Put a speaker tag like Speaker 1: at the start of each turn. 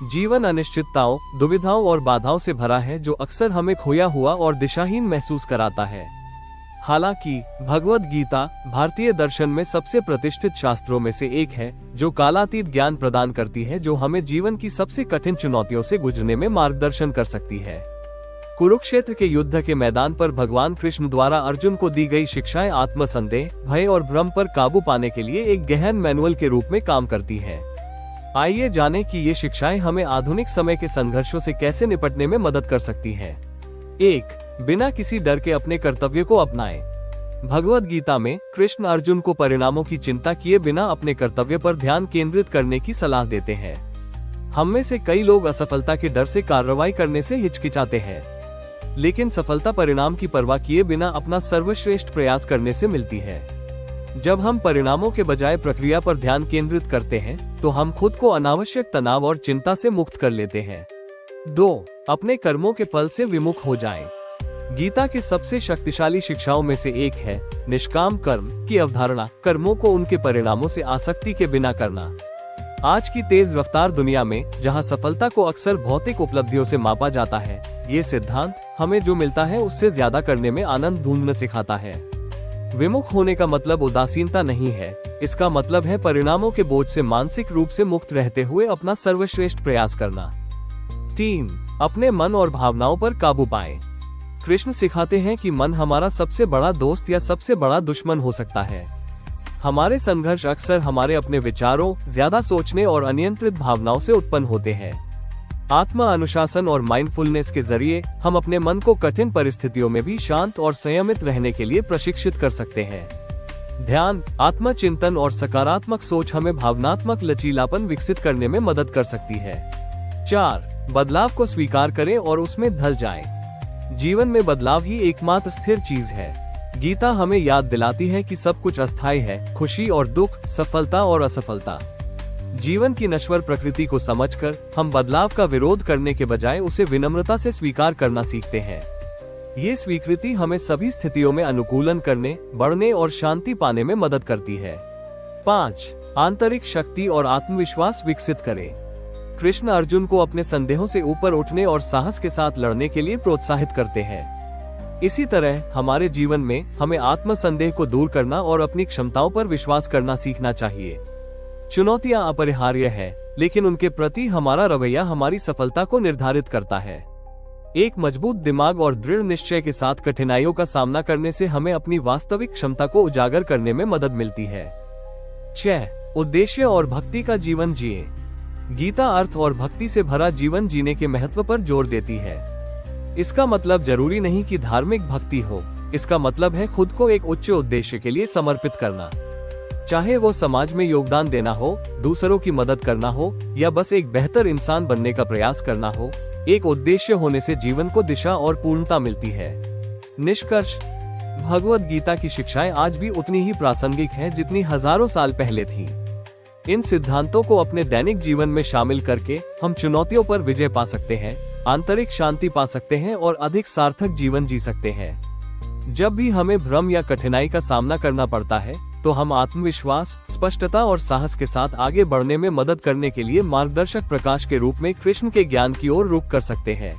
Speaker 1: जीवन अनिश्चितताओं, दुविधाओं और बाधाओं से भरा है जो अक्सर हमें खोया हुआ और दिशाहीन महसूस कराता है। हालांकि भगवद गीता भारतीय दर्शन में सबसे प्रतिष्ठित शास्त्रों में से एक है जो कालातीत ज्ञान प्रदान करती है, जो हमें जीवन की सबसे कठिन चुनौतियों से गुजरने में मार्गदर्शन कर सकती है। कुरुक्षेत्र के युद्ध के मैदान पर भगवान कृष्ण द्वारा अर्जुन को दी गई शिक्षाएं आत्मसंदेह, भय और भ्रम पर काबू पाने के लिए एक गहन मैनुअल के रूप में काम करती है। आइए जानें कि ये शिक्षाएं हमें आधुनिक समय के संघर्षों से कैसे निपटने में मदद कर सकती हैं। 1. बिना किसी डर के अपने कर्तव्य को अपनाएं। भगवद गीता में कृष्ण अर्जुन को परिणामों की चिंता किए बिना अपने कर्तव्य पर ध्यान केंद्रित करने की सलाह देते हैं। हम में से कई लोग असफलता के डर से कार्रवाई करने से हिचकिचाते हैं, लेकिन सफलता परिणाम की परवाह किए बिना अपना सर्वश्रेष्ठ प्रयास करने से मिलती है। जब हम परिणामों के बजाय प्रक्रिया पर ध्यान केंद्रित करते हैं, तो हम खुद को अनावश्यक तनाव और चिंता से मुक्त कर लेते हैं। 2. अपने कर्मों के फल से विमुख हो जाएं। गीता के सबसे शक्तिशाली शिक्षाओं में से एक है निष्काम कर्म की अवधारणा, कर्मों को उनके परिणामों से आसक्ति के बिना करना। आज की तेज रफ्तार दुनिया में, जहां सफलता को अक्सर भौतिक उपलब्धियों से मापा जाता है, ये सिद्धांत हमें जो मिलता है उससे ज्यादा करने में आनंद ढूंढना सिखाता है। विमुख होने का मतलब उदासीनता नहीं है, इसका मतलब है परिणामों के बोझ से मानसिक रूप से मुक्त रहते हुए अपना सर्वश्रेष्ठ प्रयास करना। 3. अपने मन और भावनाओं पर काबू पाएं। कृष्ण सिखाते हैं कि मन हमारा सबसे बड़ा दोस्त या सबसे बड़ा दुश्मन हो सकता है। हमारे संघर्ष अक्सर हमारे अपने विचारों, ज्यादा सोचने और अनियंत्रित भावनाओं से उत्पन्न होते हैं। आत्मा अनुशासन और माइंडफुलनेस के जरिए हम अपने मन को कठिन परिस्थितियों में भी शांत और संयमित रहने के लिए प्रशिक्षित कर सकते हैं। ध्यान, आत्मचिंतन और सकारात्मक सोच हमें भावनात्मक लचीलापन विकसित करने में मदद कर सकती है। 4. बदलाव को स्वीकार करें और उसमें ढल जाएं। जीवन में बदलाव ही एकमात्र स्थिर चीज है। गीता हमें याद दिलाती है कि सब कुछ अस्थायी है, खुशी और दुख, सफलता और असफलता। जीवन की नश्वर प्रकृति को समझकर हम बदलाव का विरोध करने के बजाय उसे विनम्रता से स्वीकार करना सीखते हैं। ये स्वीकृति हमें सभी स्थितियों में अनुकूलन करने, बढ़ने और शांति पाने में मदद करती है। 5. आंतरिक शक्ति और आत्मविश्वास विकसित करें। कृष्ण अर्जुन को अपने संदेहों से ऊपर उठने और साहस के साथ लड़ने के लिए प्रोत्साहित करते हैं। इसी तरह हमारे जीवन में हमें आत्मसंदेह को दूर करना और अपनी क्षमताओं पर विश्वास करना सीखना चाहिए। चुनौतियां अपरिहार्य है, लेकिन उनके प्रति हमारा रवैया हमारी सफलता को निर्धारित करता है। एक मजबूत दिमाग और दृढ़ निश्चय के साथ कठिनाइयों का सामना करने से हमें अपनी वास्तविक क्षमता को उजागर करने में मदद मिलती है। 6. उद्देश्य और भक्ति का जीवन जिए। गीता अर्थ और भक्ति से भरा जीवन जीने के महत्व पर जोर देती है। इसका मतलब जरूरी नहीं कि धार्मिक भक्ति हो, इसका मतलब है खुद को एक उच्च उद्देश्य के लिए समर्पित करना। चाहे वो समाज में योगदान देना हो, दूसरों की मदद करना हो या बस एक बेहतर इंसान बनने का प्रयास करना हो, एक उद्देश्य होने से जीवन को दिशा और पूर्णता मिलती है। निष्कर्ष, भगवद गीता की शिक्षाएं आज भी उतनी ही प्रासंगिक हैं जितनी हजारों साल पहले थीं। इन सिद्धांतों को अपने दैनिक जीवन में शामिल करके हम चुनौतियों पर विजय पा सकते हैं, आंतरिक शांति पा सकते हैं और अधिक सार्थक जीवन जी सकते हैं। जब भी हमें भ्रम या कठिनाई का सामना करना पड़ता है, तो हम आत्मविश्वास, स्पष्टता और साहस के साथ आगे बढ़ने में मदद करने के लिए मार्गदर्शक प्रकाश के रूप में कृष्ण के ज्ञान की ओर रुख कर सकते हैं।